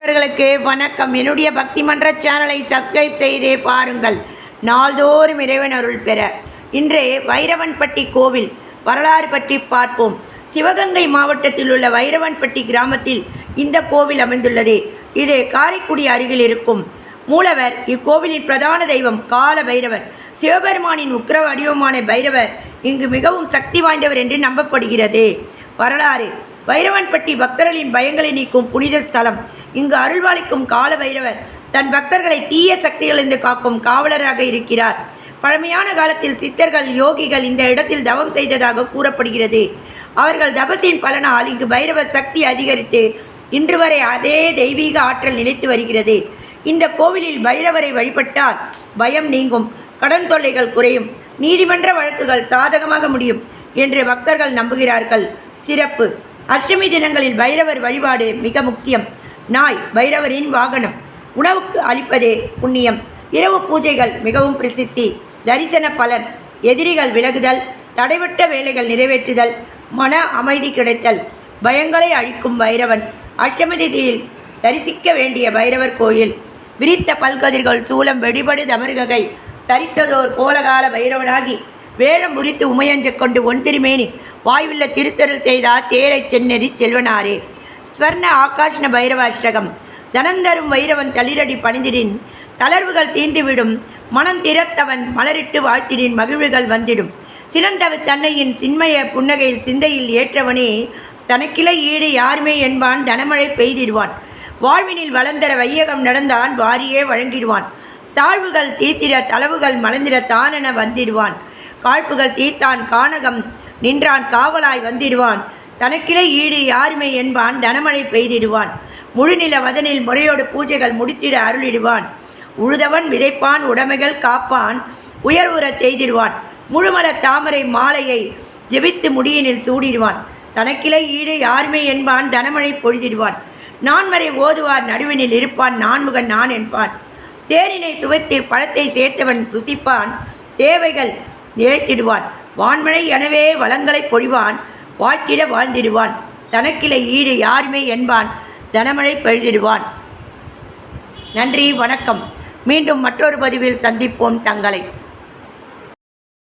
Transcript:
அவர்களுக்கு வணக்கம். என்னுடைய பக்தி மன்ற சேனலை சப்ஸ்கிரைப் செய்தே பாருங்கள். நாள்தோறும் இறைவன் அருள் பெற. இன்று வைரவன்பட்டி கோவில் வரலாறு பற்றி பார்ப்போம். சிவகங்கை மாவட்டத்தில் உள்ள வைரவன்பட்டி கிராமத்தில் இந்த கோவில் அமைந்துள்ளது. இது காரைக்குடி அருகில் இருக்கும். மூலவர் இக்கோவிலின் பிரதான தெய்வம் கால பைரவர். சிவபெருமானின் உக்கிர வடிவமான பைரவர் இங்கு மிகவும் சக்தி வாய்ந்தவர் என்று நம்பப்படுகிறது. வரலாறு: வைரவன்பட்டி பக்தர்களின் பயங்களை நீக்கும் புனித ஸ்தலம். இங்கு அருள்வாளிக்கும் கால பைரவர் தன் பக்தர்களை தீய சக்திகளிலிருந்து காக்கும் காவலராக இருக்கிறார். பழமையான காலத்தில் சித்தர்கள், யோகிகள் இந்த இடத்தில் தவம் செய்ததாக கூறப்படுகிறது. அவர்கள் தபசின் பலனால் இங்கு பைரவர் சக்தி அதிகரித்து இன்று வரை அதே தெய்வீக ஆற்றல் நிலைத்து வருகிறது. இந்த கோவிலில் பைரவரை வழிபட்டால் பயம் நீங்கும், கடன் தொல்லைகள் குறையும், நீதிமன்ற வழக்குகள் சாதகமாக முடியும் என்று பக்தர்கள் நம்புகிறார்கள். சிறப்பு: அஷ்டமி தினங்களில் பைரவர் வழிபாடு மிக முக்கியம். நாய் பைரவரின் வாகனம். உணவுக்கு அளிப்பதே புண்ணியம். இரவு பூஜைகள் மிகவும் பிரசித்தி. தரிசன பலன்: எதிரிகள் விலகுதல், தடைபட்ட வேலைகள் நிறைவேற்றுதல், மன அமைதி கிடைத்தல். பயங்களை அழிக்கும் பைரவன். அஷ்டமி திதியில் தரிசிக்க வேண்டிய பைரவர் கோயில். விரித்த பல்கதிர்கள், சூலம், வெடிபடு தமர்கை தரித்ததோர் கோலகால பைரவனாகி வேழம் முறித்து உமையஞ்ச கொண்டு ஒன்திருமேனி வாயுள்ள திருத்தருள் செய்தார் சேரை சென்னெறி செல்வனாரே. ஸ்வர்ண ஆகாஷ்ண பைரவ அஷ்டகம். தனந்தரும் வைரவன் தளிரடி பணிந்திடின் தளர்வுகள் தீந்துவிடும், மனம் திறத்தவன் மலரிட்டு வாழ்த்திடின் மகிழ்வுகள் வந்திடும். சிலந்தவு தன்னையின் சின்மய புன்னகையில் சிந்தையில் ஏற்றவனே தனக்கிளை ஈடு யாருமே என்பான். தனமழை பெய்திடுவான். வாழ்வினில் வளர்ந்தர வையகம் நடந்தான் வாரியே வழங்கிடுவான். தாழ்வுகள் தீத்திர தளவுகள் மலர்ந்திட தானென வந்திடுவான். காழ்ப்புகள் தீத்தான் கானகம் நின்றான் காவலாய் வந்திடுவான். தனக்கிளை ஈடு யாருமே என்பான். தனமழை பெய்திடுவான். முழுநில வதனில் முறையோடு பூஜைகள் முடித்திட அருளிடுவான். உழுதவன் விதைப்பான், உடைமைகள் காப்பான், உயர்வுறச் செய்திடுவான். முழுமல தாமரை மாலையை ஜெபித்து முடியினில் சூடிடுவான். தனக்கிளை ஈடு யாருமே என்பான். தனமழை பொழிதிடுவான். நான்மறை ஓதுவார் நடுவினில் இருப்பான். நான்முகன் நான் என்பான். தேனினை சுவைத்து பழத்தை சேர்த்தவன் ருசிப்பான். தேவைகள் நிலைத்திடுவான். வான்மழை எனவே வளங்களை பொழிவான். வாழ்த்திட வாழ்ந்திடுவான். தனக்கிளை ஈடு யாருமே என்பான். தனமழை பெய்திடுவான். நன்றி, வணக்கம். மீண்டும் மற்றொரு பதிவில் சந்திப்போம் தங்களை.